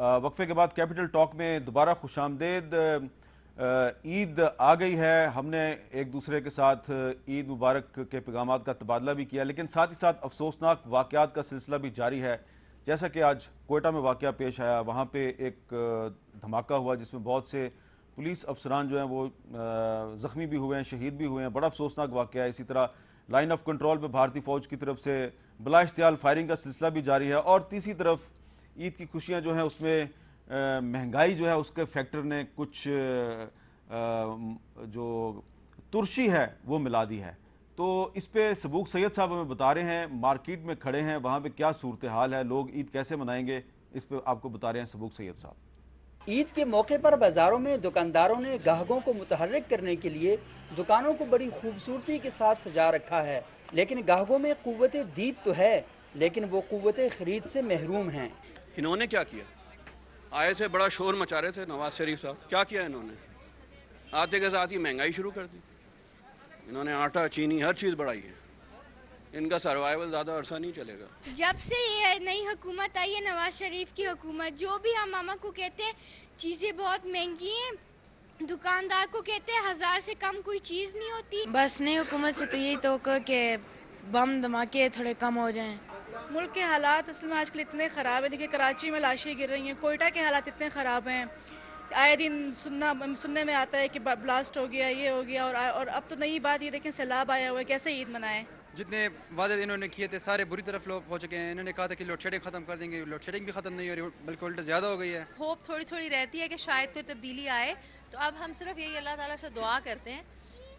वक्फे के बाद capital talk में दोबारा खुशामदेद। ईद आ गई है, हमने एक दूसरे के साथ ईद मुबारक के पैगामात का तबादला भी किया, लेकिन साथ ही साथ अफसोसनाक वाक़यात का सिलसिला भी जारी है। जैसा कि आज कोयटा में वाक़या पेश आया, वहाँ पे एक धमाका हुआ जिसमें बहुत से पुलिस अफसरान जो हैं वो ज़ख्मी भी हुए हैं, शहीद भी हुए हैं। बड़ा अफसोसनाक वाक़या है। इसी तरह लाइन ऑफ कंट्रोल पे भारतीय फ़ौज की तरफ से बला इश्तियाल फायरिंग का सिलसिला भी जारी है। और तीसरी तरफ ईद की खुशियाँ जो हैं उसमें महंगाई जो है उसके फैक्टर ने कुछ जो तुर्शी है वो मिला दी है। तो इस पे सबूक सैयद साहब हमें बता रहे हैं, मार्केट में खड़े हैं, वहाँ पे क्या सूरत हाल है, लोग ईद कैसे मनाएंगे, इस पे आपको बता रहे हैं सबूक सैयद साहब। ईद के मौके पर बाजारों में दुकानदारों ने ग्राहकों को मुतहर्रिक करने के लिए दुकानों को बड़ी खूबसूरती के साथ सजा रखा है, लेकिन ग्राहकों में कुव्वत दीद तो है, लेकिन वो कुव्वत खरीद से महरूम हैं। इन्होंने क्या किया? आए थे, बड़ा शोर मचा रहे थे नवाज शरीफ साहब, क्या किया इन्होंने? आते के साथ ही महंगाई शुरू कर दी। इन्होंने आटा चीनी हर चीज बढ़ाई है। इनका सर्वाइवल ज्यादा अरसा नहीं चलेगा। जब से ये नई हुकूमत आई है, नवाज शरीफ की हुकूमत, जो भी हम मामा को कहते हैं चीजें बहुत महंगी हैं, दुकानदार को कहते हैं 1000 से कम कोई चीज नहीं होती। बस नई हुकूमत से तो यही तो कि बम धमाके थोड़े कम हो जाएं। मुल्क के हालात असल में आजकल इतने ख़राब है। देखिए कराची में लाशें गिर रही हैं, कोयटा के हालात इतने ख़राब हैं, आए दिन सुनने में आता है कि ब्लास्ट हो गया, ये हो गया। और अब तो नई बात ये देखें, सैलाब आया हुआ है, कैसे ईद मनाएं। जितने वादे इन्होंने किए थे सारे बुरी तरफ लोग हो चुके हैं। इन्होंने कहा था कि लोड शेडिंग खत्म कर देंगे, लोड शेडिंग भी खत्म नहीं हो रही, बल्कि उल्टा ज्यादा हो गई है। होप थोड़ी थोड़ी रहती है कि शायद कोई तब्दीली आए, तो अब हम सिर्फ यही अल्लाह ताला से दुआ करते हैं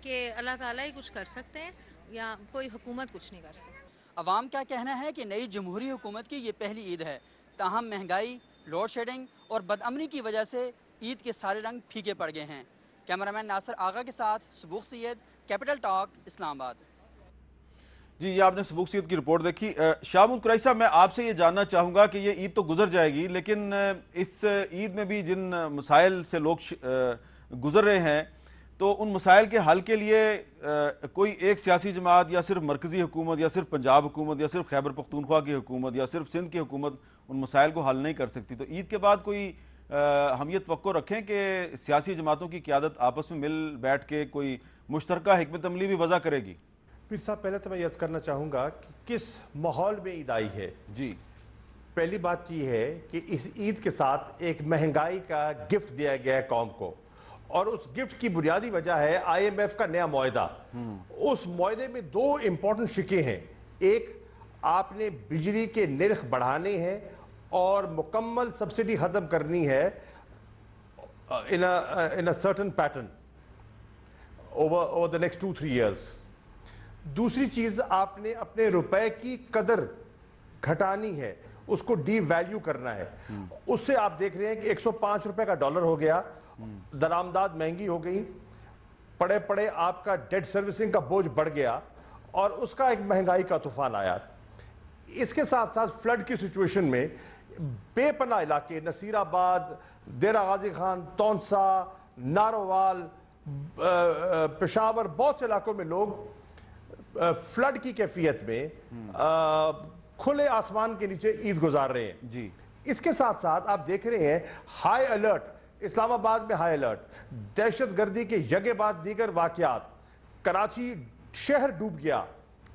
कि अल्लाह ताला ही कुछ कर सकते हैं, या कोई हुकूमत कुछ नहीं कर सकती। अवाम का कहना है कि नई जमहूरी हुकूमत की ये पहली ईद है, ताहम महंगाई, लोड शेडिंग और बदअमनी की वजह से ईद के सारे रंग फीके पड़ गए हैं। कैमरामैन नासिर आगा के साथ सबूक सैयद, कैपिटल टॉक, इस्लामाबाद। जी, ये आपने सबूक सैयद की रिपोर्ट देखी। शाहमूद कुरैशी साहब, मैं आपसे ये जानना चाहूँगा कि ये ईद तो गुजर जाएगी, लेकिन इस ईद में भी जिन मसाइल से लोग गुजर रहे हैं, तो उन मसाइल के हल के लिए कोई एक सियासी जमात या सिर्फ मरकजी हुकूमत या सिर्फ पंजाब हुकूमत या सिर्फ खैबर पख्तूनख्वा की हुकूमत या सिर्फ सिंध की हुकूमत उन मसाइल को हल नहीं कर सकती। तो ईद के बाद कोई हम ये तवक्को रखें कि सियासी जमातों की क़यादत आपस में मिल बैठ के कोई मुश्तरका हिकमत अमली भी वज़ा करेगी? पीर साहब, पहले तो मैं यह करना चाहूँगा कि किस माहौल में ईद आई है। जी, पहली बात यह है कि इस ईद के साथ एक महंगाई का गिफ्ट दिया गया है कौम को, और उस गिफ्ट की बुनियादी वजह है IMF का नया मुआहदा। उस मुआहदे में दो इंपॉर्टेंट शिके हैं। एक, आपने बिजली के निर्ख बढ़ाने हैं और मुकम्मल सब्सिडी खत्म करनी है in a certain pattern over the next 2-3 years. दूसरी चीज, आपने अपने रुपए की कदर घटानी है, उसको डी वैल्यू करना है। उससे आप देख रहे हैं कि 105 रुपए का डॉलर हो गया, दरामदाद महंगी हो गई, पड़े पड़े आपका डेट सर्विसिंग का बोझ बढ़ गया, और उसका एक महंगाई का तूफान आया। इसके साथ साथ फ्लड की सिचुएशन में बेपनाह इलाके, नसीराबाद, देरा गाजी खान, तौनसा, नारोवाल, पेशावर, बहुत से इलाकों में लोग फ्लड की कैफियत में खुले आसमान के नीचे ईद गुजार रहे हैं। जी, इसके साथ साथ आप देख रहे हैं हाई अलर्ट, इस्लामाबाद में हाई अलर्ट, दहशतगर्दी के यगे बाद दीगर वाकयात, कराची शहर डूब गया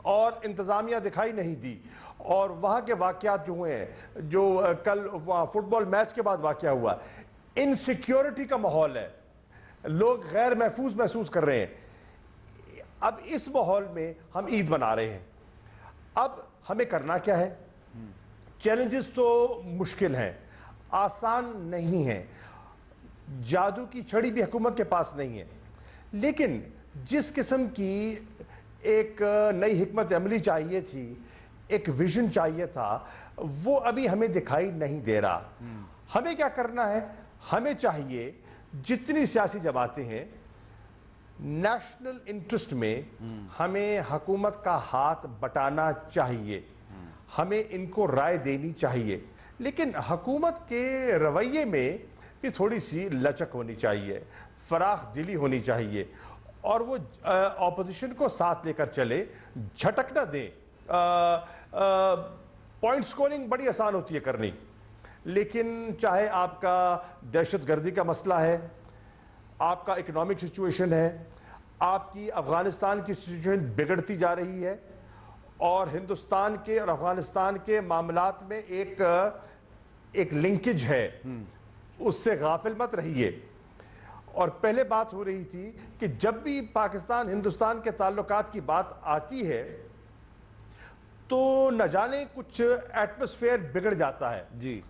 और इंतजामिया दिखाई नहीं दी, और वहां के वाकयात जो हुए हैं, जो कल फुटबॉल मैच के बाद वाकया हुआ, इनसिक्योरिटी का माहौल है, लोग गैर महफूज महसूस कर रहे हैं। अब इस माहौल में हम ईद मना रहे हैं। अब हमें करना क्या है? चैलेंजेस तो मुश्किल हैं, आसान नहीं है, जादू की छड़ी भी हुकूमत के पास नहीं है, लेकिन जिस किस्म की एक नई हिकमत अमली चाहिए थी, एक विजन चाहिए था, वो अभी हमें दिखाई नहीं दे रहा। हमें क्या करना है? हमें चाहिए जितनी सियासी जमातें हैं, नेशनल इंटरेस्ट में हमें हुकूमत का हाथ बटाना चाहिए, हमें इनको राय देनी चाहिए, लेकिन हुकूमत के रवैये में भी थोड़ी सी लचक होनी चाहिए, फराख दिली होनी चाहिए, और वो ऑपोजिशन को साथ लेकर चले, झटक ना दें। पॉइंट स्कोरिंग बड़ी आसान होती है करनी, لیکن چاہے آپ کا دہشت گردی کا مسئلہ ہے، آپ کا اکنامک سچویشن ہے، آپ کی افغانستان کی سچویشن بگڑتی جا رہی ہے، اور ہندوستان کے اور افغانستان کے معاملات میں ایک لنکج ہے، اس سے غافل مت رہیے۔ اور پہلے بات ہو رہی تھی کہ جب بھی پاکستان ہندوستان کے تعلقات کی بات آتی ہے تو نہ جانے کچھ ایٹماسفیئر بگڑ جاتا ہے۔ جی،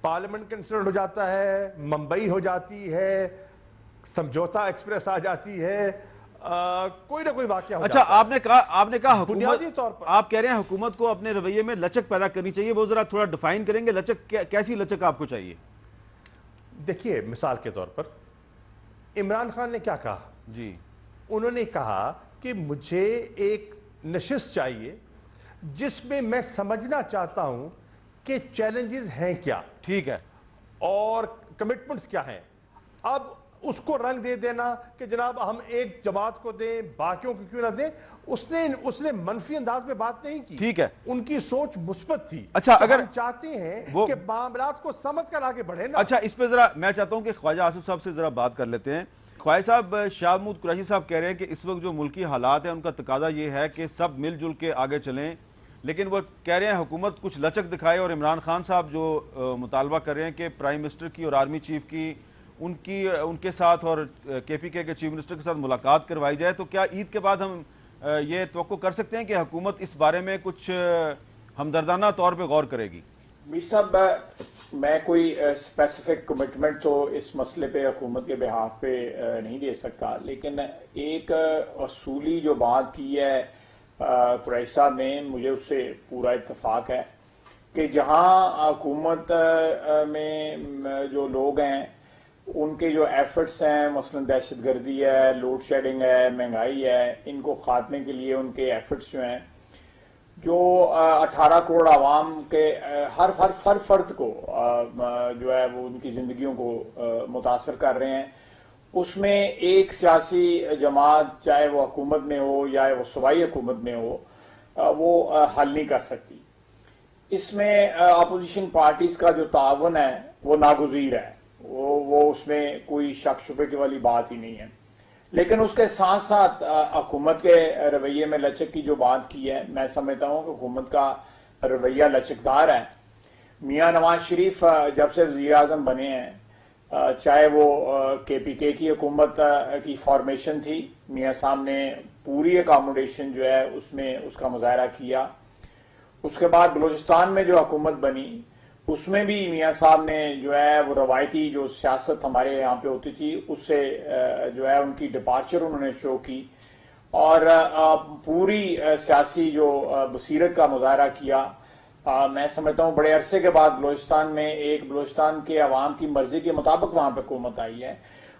پارلیمنٹ کنسلٹ ہو جاتا ہے، ممبئی ہو جاتی ہے، سمجھوتا ایکسپریس آ جاتی ہے، کوئی نہ کوئی واقعہ ہو اچھا، جاتا ہے۔ آپ نے کہا بنیادی طور پر آپ کہہ رہے ہیں حکومت کو اپنے رویے میں لچک پیدا کرنی چاہیے، وہ ذرا تھوڑا ڈیفائن کریں گے لچک کیسی لچک آپ کو چاہیے؟ دیکھیے، مثال کے طور پر عمران خان نے کیا کہا؟ جی، انہوں نے کہا کہ مجھے ایک نشست چاہیے جس میں میں سمجھنا چاہتا ہوں کہ چیلنجز ہیں کیا، ٹھیک ہے، اور کمٹمنٹس کیا ہیں۔ اب اس کو رنگ دے دینا کہ جناب ہم ایک جماعت کو دیں، باقیوں کو کیوں نہ دیں، اس نے منفی انداز میں بات نہیں کی، ٹھیک ہے، ان کی سوچ مثبت تھی۔ اچھا، اگر ہم چاہتے ہیں وہ کہ معاملات کو سمجھ کر آگے بڑھے نا۔ اچھا، اس پہ ذرا میں چاہتا ہوں کہ خواجہ آصف صاحب سے ذرا بات کر لیتے ہیں۔ خواجہ صاحب، شاہ محمود قریشی صاحب کہہ رہے ہیں کہ اس وقت جو ملکی حالات ہیں ان کا تقاضا یہ ہے کہ سب مل جل کے آگے چلیں، لیکن وہ کہہ رہے ہیں حکومت کچھ لچک دکھائے، اور عمران خان صاحب جو مطالبہ کر رہے ہیں کہ پرائم منسٹر کی اور آرمی چیف کی ان کے ساتھ اور کے پی کے چیف منسٹر کے ساتھ ملاقات کروائی جائے، تو کیا عید کے بعد ہم یہ توقع کر سکتے ہیں کہ حکومت اس بارے میں کچھ ہمدردانہ طور پہ غور کرے گی؟ میر صاحب، میں کوئی اسپیسیفک کمٹمنٹ تو اس مسئلے پہ حکومت کے بہاف پہ نہیں دے سکتا، لیکن ایک اصولی جو بات کی ہے قریشی صاحب نے، مجھے اس سے پورا اتفاق ہے کہ جہاں حکومت میں جو لوگ ہیں ان کے جو ایفرٹس ہیں، مثلا دہشت گردی ہے، لوڈ شیڈنگ ہے، مہنگائی ہے، ان کو خاتمے کے لیے ان کے ایفرٹس جو ہیں، جو 18 کروڑ عوام کے ہر فرد کو جو ہے وہ ان کی زندگیوں کو متاثر کر رہے ہیں، اس میں ایک سیاسی جماعت چاہے وہ حکومت میں ہو یا وہ صوبائی حکومت میں ہو وہ حل نہیں کر سکتی۔ اس میں اپوزیشن پارٹیز کا جو تعاون ہے وہ ناگزیر ہے، وہ اس میں کوئی شک شبے والی بات ہی نہیں ہے۔ لیکن اس کے ساتھ ساتھ حکومت کے رویے میں لچک کی جو بات کی ہے، میں سمجھتا ہوں کہ حکومت کا رویہ لچکدار ہے۔ میاں نواز شریف جب سے وزیر اعظم بنے ہیں، چاہے وہ کے پی کے کی حکومت کی فارمیشن تھی، میاں صاحب نے پوری اکاموڈیشن جو ہے اس میں اس کا مظاہرہ کیا۔ اس کے بعد بلوچستان میں جو حکومت بنی اس میں بھی میاں صاحب نے جو ہے وہ روایتی جو سیاست ہمارے یہاں پہ ہوتی تھی اس سے جو ہے ان کی ڈپارچر انہوں نے شو کی، اور پوری سیاسی جو بصیرت کا مظاہرہ کیا۔ میں سمجھتا ہوں بڑے عرصے کے بعد بلوچستان میں بلوچستان کے عوام کی مرضی کے مطابق وہاں پہ حکومت آئی ہے۔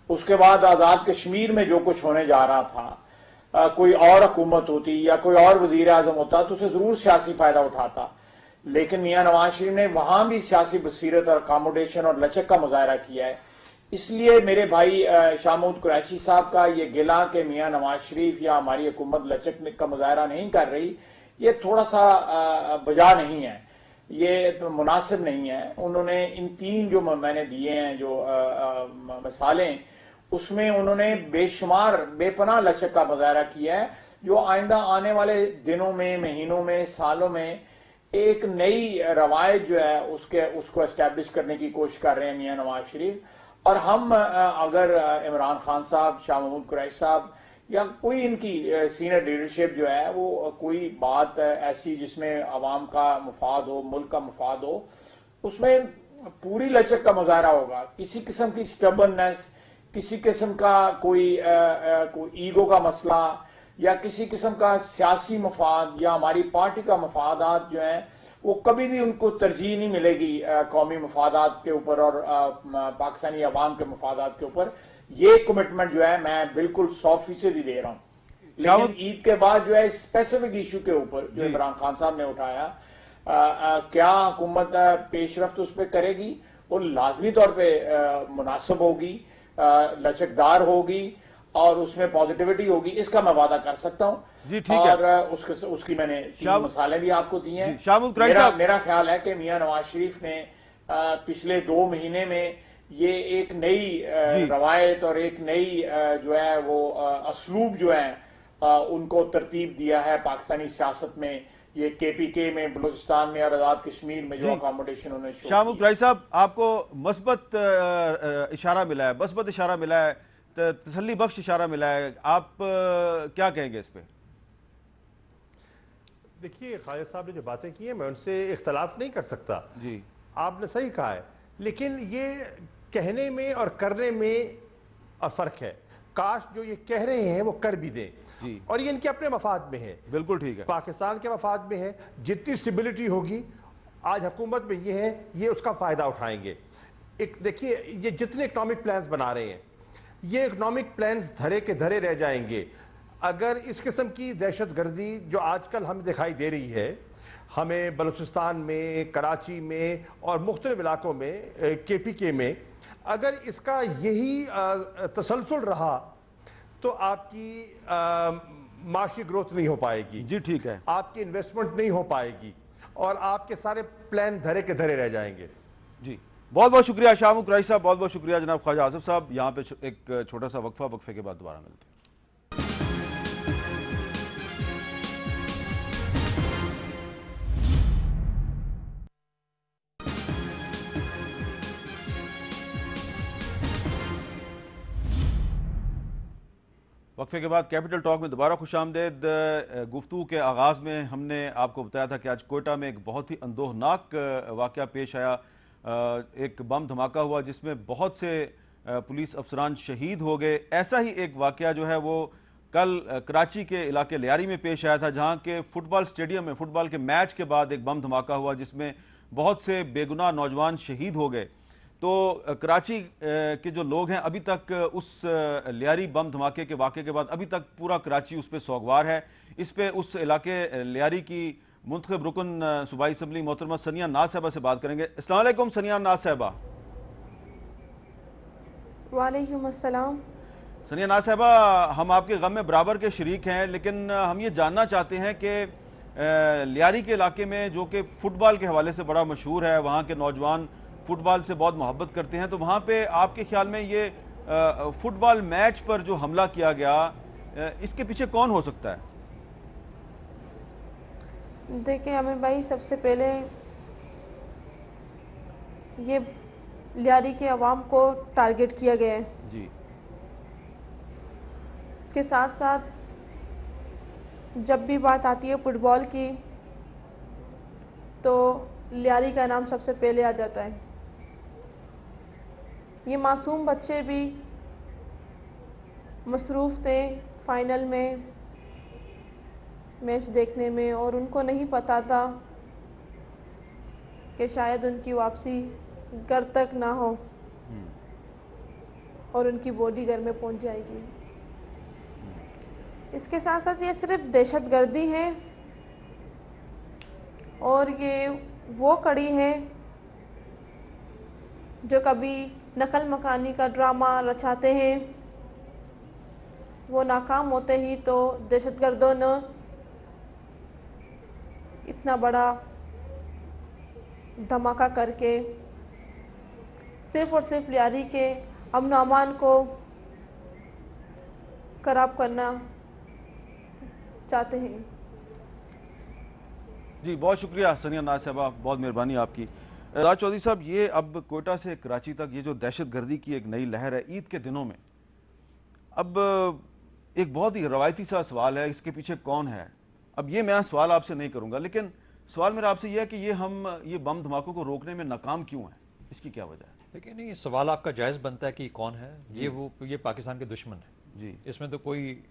اس کے بعد آزاد کشمیر میں جو کچھ ہونے جا رہا تھا، کوئی اور حکومت ہوتی یا کوئی اور وزیر اعظم ہوتا تو اسے ضرور سیاسی فائدہ اٹھاتا، لیکن میاں نواز شریف نے وہاں بھی سیاسی بصیرت اور اکاموڈیشن اور لچک کا مظاہرہ کیا ہے۔ اس لیے میرے بھائی شاہ محمود قریشی صاحب کا یہ گلہ کہ میاں نواز شریف یا ہماری حکومت لچک کا مظاہرہ نہیں کر رہی، یہ تھوڑا سا بجا نہیں ہے، یہ مناسب نہیں ہے۔ انہوں نے ان تین جو میں نے دیے ہیں جو مثالیں، اس میں انہوں نے بے شمار بے پناہ لچک کا مظاہرہ کیا ہے، جو آئندہ آنے والے دنوں میں، مہینوں میں، سالوں میں ایک نئی روایت جو ہے اس کو اسٹیبلش کرنے کی کوشش کر رہے ہیں میاں نواز شریف۔ اور ہم اگر عمران خان صاحب، شاہ محمود قریشی صاحب یا کوئی ان کی سینئر لیڈرشپ جو ہے وہ کوئی بات ایسی جس میں عوام کا مفاد ہو، ملک کا مفاد ہو، اس میں پوری لچک کا مظاہرہ ہوگا۔ کسی قسم کی سٹبرنس، کسی قسم کا کوئی ایگو کا مسئلہ یا کسی قسم کا سیاسی مفاد یا ہماری پارٹی کا مفادات جو ہیں وہ کبھی بھی ان کو ترجیح نہیں ملے گی قومی مفادات کے اوپر اور پاکستانی عوام کے مفادات کے اوپر۔ یہ کمٹمنٹ جو ہے میں بالکل 100% دے رہا ہوں۔ لیکن عید کے بعد جو ہے اسپیسیفک ایشو کے اوپر جو عمران خان صاحب نے اٹھایا، کیا حکومت پیش رفت اس پہ کرے گی؟ وہ لازمی طور پہ مناسب ہوگی، لچکدار ہوگی اور اس میں پازیٹیوٹی ہوگی، اس کا میں وعدہ کر سکتا ہوں۔ جی ٹھیک ہے، اور اس کی میں نے 3 مثالیں بھی آپ کو دی ہیں۔ میرا خیال ہے کہ میاں نواز شریف نے पिछले 2 महीने में ये एक नई रवायत और एक नई जो है वो असलूब जो है उनको तरतीब दिया है पाकिस्तानी सियासत में। ये केपीके में, बलूचिस्तान में और आज़ाद कश्मीर में जो अकोमोडेशन उन्होंने शो शाह मुल्क कुरैशी साहब, आपको मस्बत इशारा मिला है, मस्बत इशारा मिला है, तसल्ली बख्श इशारा मिला है, आप क्या कहेंगे इस पे? देखिए, खालिद साहब ने जो बातें की हैं मैं उनसे इख्तलाफ नहीं कर सकता जी, आपने सही कहा है, लेकिन ये कहने में और करने में फर्क है। काश जो ये कह रहे हैं वो कर भी दें जी, और ये इनके अपने मफाद में है, बिल्कुल ठीक है, पाकिस्तान के मफाद में है। जितनी स्टेबिलिटी होगी आज हुकूमत में ये है, ये उसका फायदा उठाएंगे। एक देखिए, ये जितने इकोनॉमिक प्लान्स बना रहे हैं ये इकोनॉमिक प्लान्स धरे के धरे रह जाएंगे अगर इस किस्म की दहशतगर्दी जो आजकल हमें दिखाई दे रही है, हमें बलूचिस्तान में, कराची में और मुख्तलिफ इलाकों में, केपीके में, अगर इसका यही तसलसल रहा तो आपकी माशी ग्रोथ नहीं हो पाएगी जी ठीक है, आपकी इन्वेस्टमेंट नहीं हो पाएगी और आपके सारे प्लान धरे के धरे रह जाएंगे। जी, बहुत बहुत शुक्रिया शाह मुल्क कुरैशी साहब, बहुत बहुत शुक्रिया जनाब ख्वाजा आसिफ साहब। यहाँ पे एक छोटा सा वक्फा, वक्फे के बाद दोबारा मिलते हैं। वक्फे के बाद कैपिटल टॉक में दोबारा खुशामदेद। गुफ्तगू के आगाज़ में हमने आपको बताया था कि आज कोयटा में एक बहुत ही अंदोहनाक वाक़या पेश आया। एक बम धमाका हुआ जिसमें बहुत से पुलिस अफसरान शहीद हो गए। ऐसा ही एक वाक़या जो है वो कल कराची के इलाके लियारी में पेश आया था, जहां के फुटबॉल स्टेडियम में फुटबॉल के मैच के बाद एक बम धमाका हुआ जिसमें बहुत से बेगुनाह नौजवान शहीद हो गए। तो कराची के जो लोग हैं अभी तक उस लियारी बम धमाके के वाक़े के बाद अभी तक पूरा कराची उस पर सोगवार है। इस पे उस इलाके लियारी की मुंतखब रुकन सूबाई असम्बली मोहतरमा सनिया नाज साहबा से बात करेंगे। अस्सलाम वालेकुम सनिया नाज साहबा। वालेकुम अस्सलाम। सनिया नाज साहबा, हम आपके गम में बराबर के शरीक हैं, लेकिन हम ये जानना चाहते हैं कि लियारी के इलाके में जो कि फुटबॉल के हवाले से बड़ा मशहूर है, वहाँ के नौजवान फुटबॉल से बहुत मोहब्बत करते हैं, तो वहाँ पे आपके ख्याल में ये फुटबॉल मैच पर जो हमला किया गया, इसके पीछे कौन हो सकता है? देखिए अमीर भाई, सबसे पहले ये लियारी के अवाम को टारगेट किया गया है जी। इसके साथ साथ जब भी बात आती है फुटबॉल की तो लियारी का नाम सबसे पहले आ जाता है। ये मासूम बच्चे भी मसरूफ़ थे फाइनल में मैच देखने में, और उनको नहीं पता था कि शायद उनकी वापसी घर तक ना हो और उनकी बॉडी घर में पहुंच जाएगी। इसके साथ साथ ये सिर्फ दहशतगर्दी है और ये वो कड़ी है जो कभी नकल मकानी का ड्रामा रचाते हैं, वो नाकाम होते ही तो दहशतगर्दों ने इतना बड़ा धमाका करके सिर्फ और सिर्फ लियारी के अमन अमान को खराब करना चाहते हैं। जी, बहुत शुक्रिया सनिया नाज साहबा, बहुत मेहरबानी आपकी। राज चौधरी साहब, ये अब कोयटा से कराची तक ये जो दहशतगर्दी की एक नई लहर है ईद के दिनों में, अब एक बहुत ही रवायती सा सवाल है, इसके पीछे कौन है? अब ये मैं सवाल आपसे नहीं करूंगा, लेकिन सवाल मेरा आपसे यह है कि ये बम धमाकों को रोकने में नाकाम क्यों है? इसकी क्या वजह है? देखिए, नहीं, सवाल आपका जायज़ बनता है कि कौन है। ये पाकिस्तान के दुश्मन है जी, इसमें तो कोई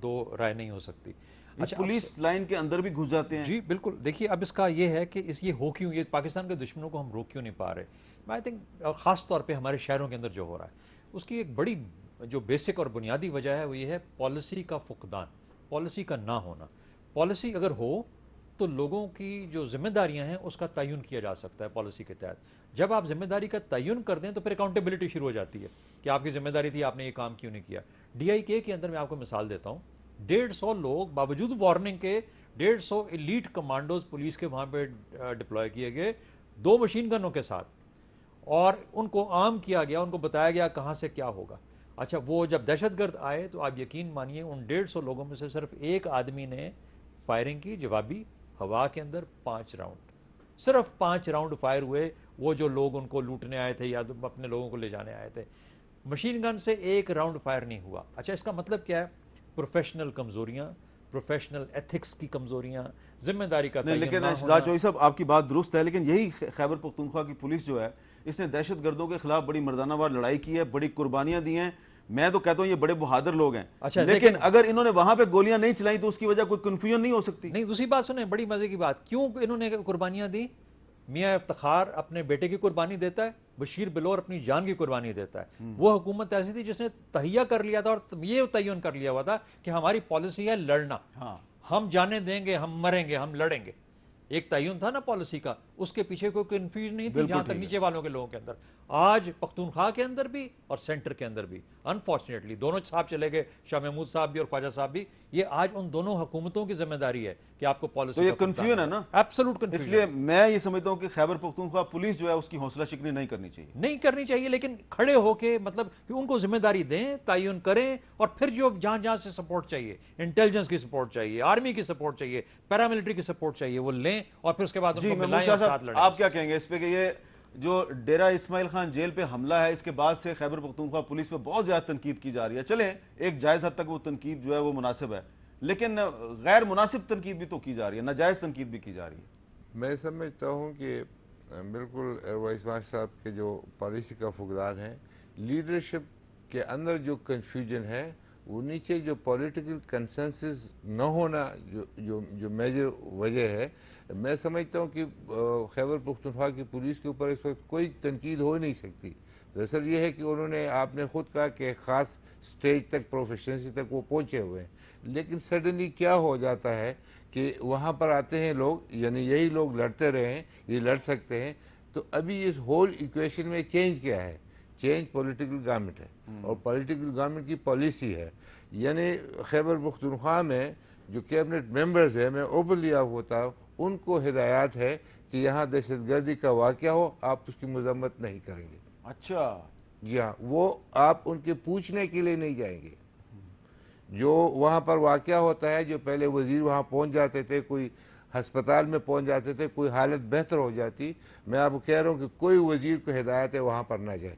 दो राय नहीं हो सकती। अच्छा, पुलिस लाइन के अंदर भी घुस जाते हैं? जी बिल्कुल। देखिए, अब इसका ये है कि ये हो क्यों, ये पाकिस्तान के दुश्मनों को हम रोक क्यों नहीं पा रहे। मैं आई थिंक ख़ास तौर पे हमारे शहरों के अंदर जो हो रहा है उसकी एक बड़ी जो बेसिक और बुनियादी वजह है वो ये है पॉलिसी का फुकदान, पॉलिसी का ना होना। पॉलिसी अगर हो तो लोगों की जो जिम्मेदारियां हैं उसका तयन किया जा सकता है पॉलिसी के तहत। जब आप जिम्मेदारी का तयन कर दें तो फिर अकाउंटेबिलिटी शुरू हो जाती है कि आपकी जिम्मेदारी थी, आपने ये काम क्यों नहीं किया। DIK के अंदर मैं आपको मिसाल देता हूं, 150 लोग बावजूद वार्निंग के 150 एलीट कमांडोज पुलिस के वहां पे डिप्लॉय किए गए। 2 मशीन गनों के साथ, और उनको आर्म किया गया, उनको बताया गया कहां से क्या होगा। अच्छा, वो जब दहशतगर्द आए तो आप यकीन मानिए उन 150 लोगों में से सिर्फ एक आदमी ने फायरिंग की, जवाबी हवा के अंदर 5 राउंड, सिर्फ 5 राउंड फायर हुए। वो जो लोग उनको लूटने आए थे या अपने लोगों को ले जाने आए थे, मशीन गन से 1 राउंड फायर नहीं हुआ। अच्छा, इसका मतलब क्या है? प्रोफेशनल कमजोरियां, प्रोफेशनल एथिक्स की कमजोरियां, जिम्मेदारी का नहीं, लेकिन शहजाद चौधरी साहब आपकी बात दुरुस्त है, लेकिन यही खैबर पख्तूनख्वा की पुलिस जो है इसने दहशतगर्दों के खिलाफ बड़ी मर्दानावार लड़ाई की है, बड़ी कुर्बानियां दी हैं। मैं तो कहता हूं ये बड़े बहादुर लोग हैं। अच्छा, लेकिन अगर इन्होंने वहां पे गोलियां नहीं चलाई तो उसकी वजह कोई कंफ्यूजन नहीं हो सकती? नहीं, दूसरी बात सुने, बड़ी मजे की बात, क्यों इन्होंने कुर्बानियां दी? मियां इफ्तिखार अपने बेटे की कुर्बानी देता है, बशीर बिलोर अपनी जान की कुर्बानी देता है। वो हुकूमत ऐसी थी जिसने तहिया कर लिया था और ये तयन कर लिया हुआ था कि हमारी पॉलिसी है लड़ना। हम जाने देंगे, हम मरेंगे, हम लड़ेंगे। एक तयन था ना पॉलिसी का, उसके पीछे कोई कंफ्यूजन नहीं थी जहां तक नीचे वालों के लोगों के अंदर। आज पख्तूनख्वा के अंदर भी और सेंटर के अंदर भी अनफॉर्चुनेटली दोनों साहब चले गए, शाह महमूद साहब भी और ख्वाजा साहब भी। ये आज उन दोनों हुकूमतों की जिम्मेदारी है कि आपको पॉलिसी, तो ये कंफ्यूजन है ना, एब्सोल्यूट कंफ्यूजन। इसलिए मैं ये समझता हूं कि खैबर पख्तूनख्वा पुलिस जो है उसकी हौसला शिकनी नहीं करनी चाहिए। नहीं करनी चाहिए, लेकिन खड़े होके मतलब कि उनको जिम्मेदारी दें, तयन करें, और फिर जो जहां जहां से सपोर्ट चाहिए, इंटेलिजेंस की सपोर्ट चाहिए, आर्मी की सपोर्ट चाहिए, पैरामिलिट्री की सपोर्ट चाहिए, वो लें और फिर उसके बाद उनको मिलाएं और साथ लड़ें। आप क्या कहेंगे इस पे कि ये जो डेरा इस्माइल खान जेल पे हमला है, इसके बाद से खैबर पख्तूनख्वा पुलिस पे बहुत ज्यादा तनकीद की जा रही है। चले एक जायज हद तक वो तनकीद जो है वो मुनासिब है, लेकिन गैर मुनासिब तनकीद भी तो की जा रही है, नाजायज तनकीद भी की जा रही है। मैं समझता हूं कि बिल्कुल इस्माइल साहब के जो पॉलिसी का फुकदान है, लीडरशिप के अंदर जो कंफ्यूजन है, वो नीचे जो पॉलिटिकल कंसेंसस न होना जो मेजर वजह है। मैं समझता हूं कि खैबर पख्तूनख्वा की पुलिस के ऊपर इस वक्त कोई तनकीद हो नहीं सकती। दरअसल ये है कि उन्होंने, आपने खुद कहा कि खास स्टेज तक, प्रोफेशनसी तक वो पहुंचे हुए हैं, लेकिन सडनली क्या हो जाता है कि वहां पर आते हैं लोग, यानी यही लोग लड़ते रहे, ये लड़ सकते हैं। तो अभी इस होल इक्वेशन में चेंज क्या है? चेंज पॉलिटिकल गवर्नमेंट है और पॉलिटिकल गवर्नमेंट की पॉलिसी है। यानी खैबर पख्तूनख्वा में जो कैबिनेट मेंबर्स है, मैं ओपनली आप होता, उनको हिदायत है कि यहाँ दहशतगर्दी का वाकया हो, आप उसकी मजम्मत नहीं करेंगे। अच्छा, जी हाँ, वो आप उनके पूछने के लिए नहीं जाएंगे। जो वहां पर वाकया होता है, जो पहले वजीर वहां पहुंच जाते थे, कोई अस्पताल में पहुंच जाते थे, कोई हालत बेहतर हो जाती, मैं आपको कह रहा हूं कि कोई वजीर को हिदायत है वहां पर ना जाए।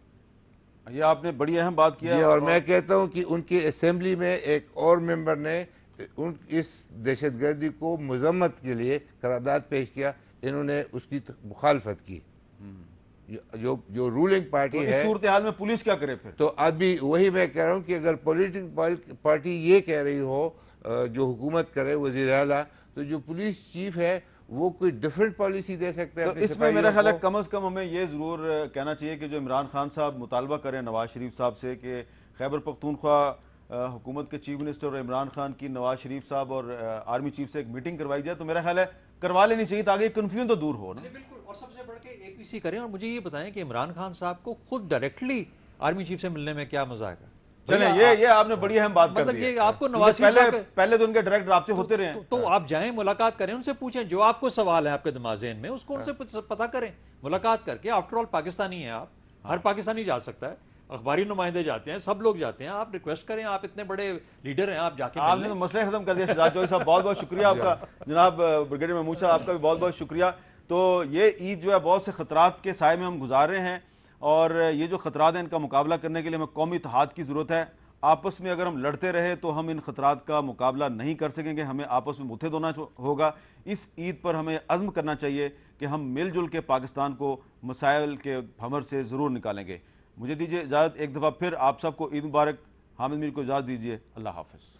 ये आपने बड़ी अहम बात किया। और मैं कहता हूं कि उनकी असेंबली में एक और मेंबर ने इस दहशतगर्दी को मजम्मत के लिए करारदाद पेश किया, इन्होंने उसकी मुखालफत की। जो रूलिंग पार्टी है, इस सूरत हाल में पुलिस क्या करे फिर? तो अभी वही मैं कह रहा हूं कि अगर पॉलिटिकल पार्टी ये कह रही हो, जो हुकूमत करे वजीर आला, तो जो पुलिस चीफ है वो कोई डिफरेंट पॉलिसी दे सकते हैं। तो इसमें मेरा ख्याल है कम अज कम हमें ये जरूर कहना चाहिए कि जो इमरान खान साहब मुतालबा करें नवाज शरीफ साहब से कि खैबर पख्तूनख्वा हुकूमत के चीफ मिनिस्टर और इमरान खान की नवाज शरीफ साहब और आर्मी चीफ से एक मीटिंग करवाई जाए, तो मेरा ख्याल है करवा लेनी चाहिए ताकि कंफ्यूजन तो दूर हो ना। बिल्कुल, और सबसे बढ़ के एपीसी करें। और मुझे ये बताएं कि इमरान खान साहब को खुद डायरेक्टली आर्मी चीफ से मिलने में क्या मजा आएगा? चले ये आपने बड़ी अहम बात मतलब कर दी है। ये आपको नवाज शरीफ पहले तो उनके डायरेक्ट राब्ते होते रहे। तो आप जाएं, मुलाकात करें, उनसे पूछें जो आपको सवाल है आपके दिमाग ज़हन में, उसको उनसे पता करें, मुलाकात करके। आफ्टर ऑल पाकिस्तानी है आप, हर पाकिस्तानी जा सकता है, अखबारी नुमाइंदे जाते हैं, सब लोग जाते हैं। आप रिक्वेस्ट करें, आप इतने बड़े लीडर हैं, आप जाके आपने तो मसले खत्म कर दिया। शहजाद चौधरी साहब बहुत बहुत शुक्रिया आपका। जनाब ब्रिगेडियर महमूद साहब आपका भी बहुत बहुत शुक्रिया। तो ये ईद जो है बहुत से खतरात के साए में हम गुजार रहे हैं, और ये जो खतरात हैं इनका मुकाबला करने के लिए हमें कौमी इत्तेहाद की जरूरत है। आपस में अगर हम लड़ते रहे तो हम इन खतरात का मुकाबला नहीं कर सकेंगे, हमें आपस में मुत्तहिद होना होगा। इस ईद पर हमें अज़्म करना चाहिए कि हम मिलजुल के पाकिस्तान को मसाइल के भंवर से ज़रूर निकालेंगे। मुझे दीजिए इजाज़त, एक दफ़ा फिर आप सबको ईद मुबारक। हामिद मीर को इजाज़त दीजिए, अल्लाह हाफ़िज़।